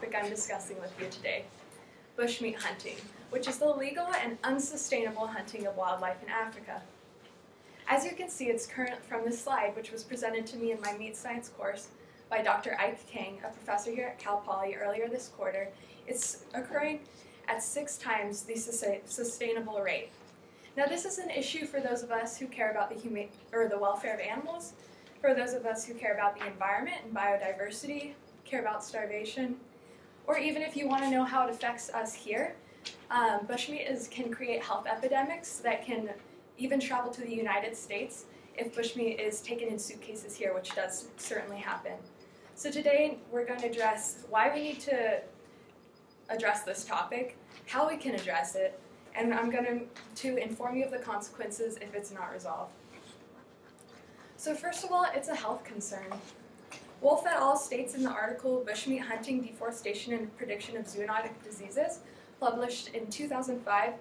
topic I'm discussing with you today, bushmeat hunting, which is the illegal and unsustainable hunting of wildlife in Africa. As you can see, it's current from this slide, which was presented to me in my meat science course by Dr. Ike Kang, a professor here at Cal Poly earlier this quarter. It's occurring at 6 times the sustainable rate. Now, this is an issue for those of us who care about the welfare of animals, for those of us who care about the environment and biodiversity, care about starvation, or even if you want to know how it affects us here. Bushmeat can create health epidemics that can even travel to the United States if bushmeat is taken in suitcases here, which does certainly happen. So today we're going to address why we need to address this topic, how we can address it, and I'm going to inform you of the consequences if it's not resolved. So first of all, it's a health concern. Wolf et al. States in the article Bushmeat Hunting, Deforestation, and Prediction of Zoonotic Diseases, published in 2005,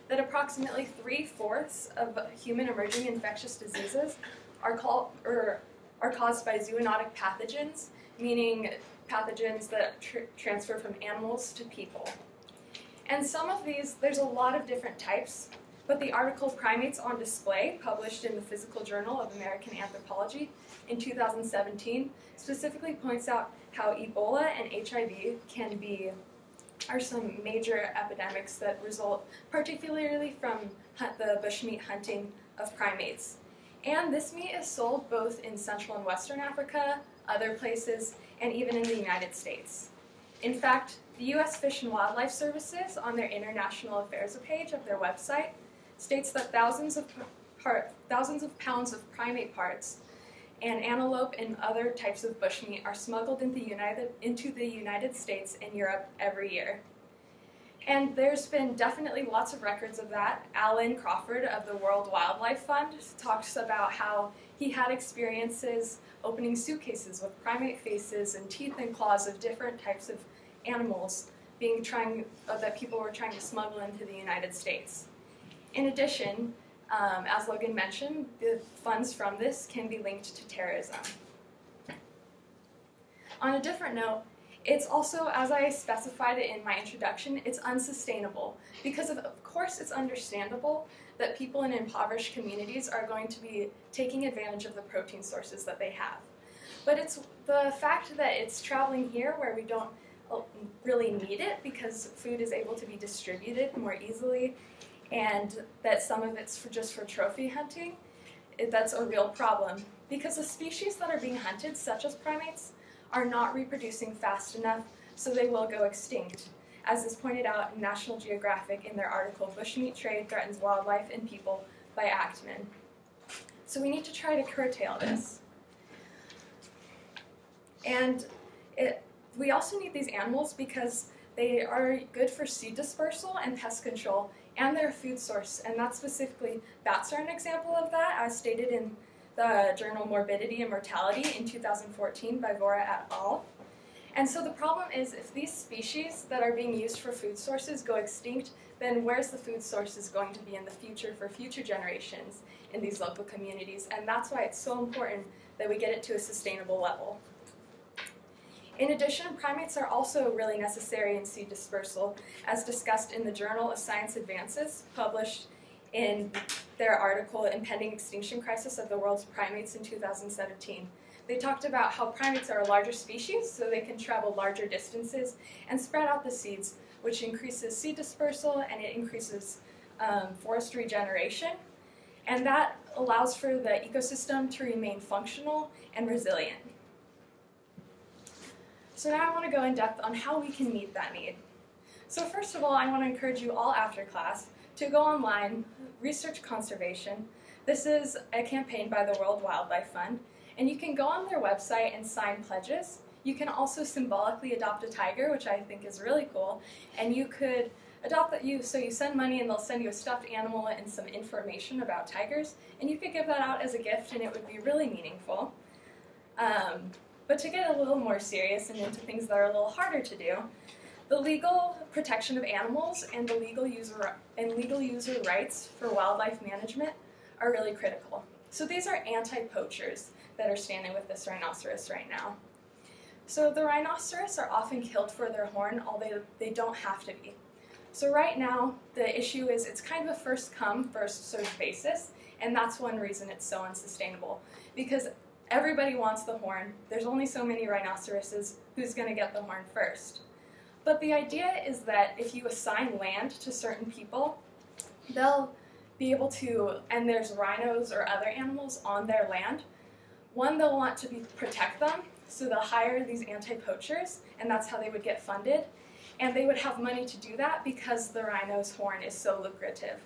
that approximately 3/4 of human emerging infectious diseases are caused by zoonotic pathogens, meaning pathogens that transfer from animals to people. And some of these, there's a lot of different types, but the article Primates on Display, published in the Physical Journal of American Anthropology in 2017, specifically points out how Ebola and HIV are some major epidemics that result particularly from the bushmeat hunting of primates. And this meat is sold both in Central and Western Africa, other places, and even in the United States. In fact, the U.S. Fish and Wildlife Services, on their International Affairs page of their website, states that thousands of pounds of primate parts and antelope and other types of bushmeat are smuggled into the United States and Europe every year. And there's been definitely lots of records of that. Alan Crawford of the World Wildlife Fund talks about how he had experiences opening suitcases with primate faces and teeth and claws of different types of animals that people were trying to smuggle into the United States. In addition, as Logan mentioned, the funds from this can be linked to terrorism. On a different note, it's also, as I specified it in my introduction, it's unsustainable because of course it's understandable that people in impoverished communities are going to be taking advantage of the protein sources that they have. But it's the fact that it's traveling here where we don't really need it because food is able to be distributed more easily, and that some of it's just for trophy hunting, that's a real problem. Because the species that are being hunted, such as primates, are not reproducing fast enough, so they will go extinct, as is pointed out in National Geographic in their article, Bushmeat Trade Threatens Wildlife and People by Achtman. So we need to try to curtail this. And we also need these animals because they are good for seed dispersal and pest control, and they're a food source, and that's specifically, bats are an example of that, as stated in the journal Morbidity and Mortality in 2014 by Vora et al. And so the problem is, if these species that are being used for food sources go extinct, then where's the food sources going to be in the future for future generations in these local communities? And that's why it's so important that we get it to a sustainable level. In addition, primates are also really necessary in seed dispersal, as discussed in the Journal of Science Advances, published in their article Impending Extinction Crisis of the World's Primates in 2017. They talked about how primates are a larger species, so they can travel larger distances and spread out the seeds, which increases seed dispersal and it increases forest regeneration. And that allows for the ecosystem to remain functional and resilient. So now I want to go in depth on how we can meet that need. So first of all, I want to encourage you all after class to go online, research conservation. This is a campaign by the World Wildlife Fund, and you can go on their website and sign pledges. You can also symbolically adopt a tiger, which I think is really cool, and you could adopt that. So you send money and they'll send you a stuffed animal and some information about tigers, and you could give that out as a gift and it would be really meaningful. But to get a little more serious and into things that are a little harder to do, the legal protection of animals and the legal user rights for wildlife management are really critical. So these are anti-poachers that are standing with this rhinoceros right now. So the rhinoceros are often killed for their horn, although they don't have to be. So right now, the issue is it's kind of a first come, first served basis, and that's one reason it's so unsustainable. Because everybody wants the horn, there's only so many rhinoceroses, who's going to get the horn first? But the idea is that if you assign land to certain people, they'll be able to, and there's rhinos or other animals on their land, one, they'll want to protect them, so they'll hire these anti-poachers, and that's how they would get funded. And they would have money to do that because the rhino's horn is so lucrative.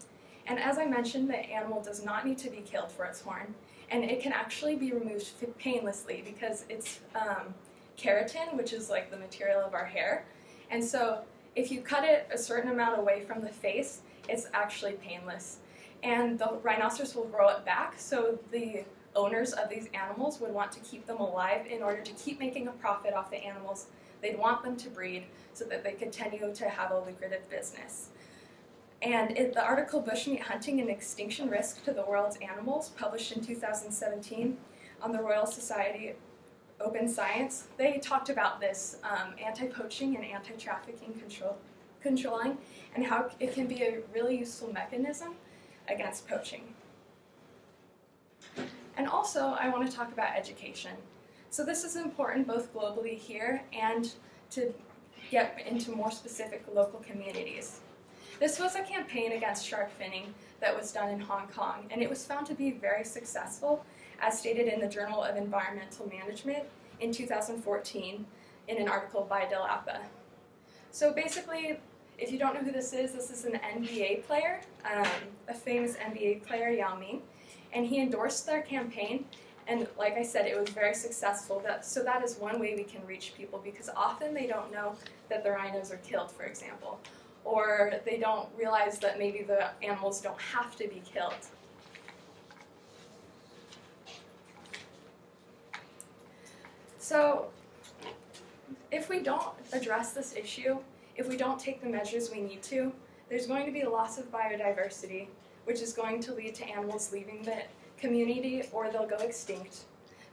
And as I mentioned, the animal does not need to be killed for its horn, and it can actually be removed painlessly because it's keratin, which is like the material of our hair. And so if you cut it a certain amount away from the face, it's actually painless. And the rhinoceros will grow it back, so the owners of these animals would want to keep them alive in order to keep making a profit off the animals. They'd want them to breed so that they continue to have a lucrative business. And in the article Bushmeat Hunting and Extinction Risk to the World's Animals, published in 2017 on the Royal Society Open Science, they talked about this anti-poaching and anti-trafficking controlling and how it can be a really useful mechanism against poaching. And also, I want to talk about education. So this is important both globally here and to get into more specific local communities. This was a campaign against shark finning that was done in Hong Kong, and it was found to be very successful, as stated in the Journal of Environmental Management in 2014 in an article by Delapa. So basically, if you don't know who this is an NBA player, a famous NBA player, Yao Ming, and he endorsed their campaign, and like I said, it was very successful. So that is one way we can reach people, because often they don't know that the rhinos are killed, for example, or they don't realize that maybe the animals don't have to be killed. So if we don't address this issue, if we don't take the measures we need to, there's going to be a loss of biodiversity, which is going to lead to animals leaving the community or they'll go extinct.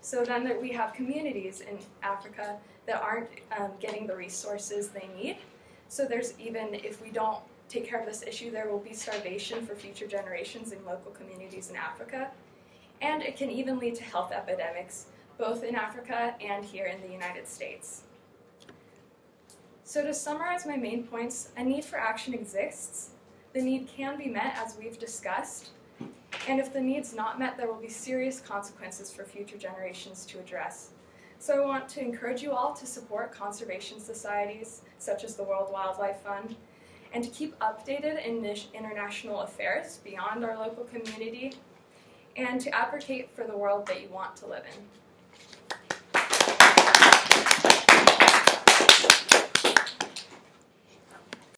So then we have communities in Africa that aren't getting the resources they need. So there's even, if we don't take care of this issue, there will be starvation for future generations in local communities in Africa. And it can even lead to health epidemics, both in Africa and here in the United States. So to summarize my main points, a need for action exists. The need can be met, as we've discussed. And if the need's not met, there will be serious consequences for future generations to address. So I want to encourage you all to support conservation societies, such as the World Wildlife Fund, and to keep updated in international affairs beyond our local community, and to advocate for the world that you want to live in.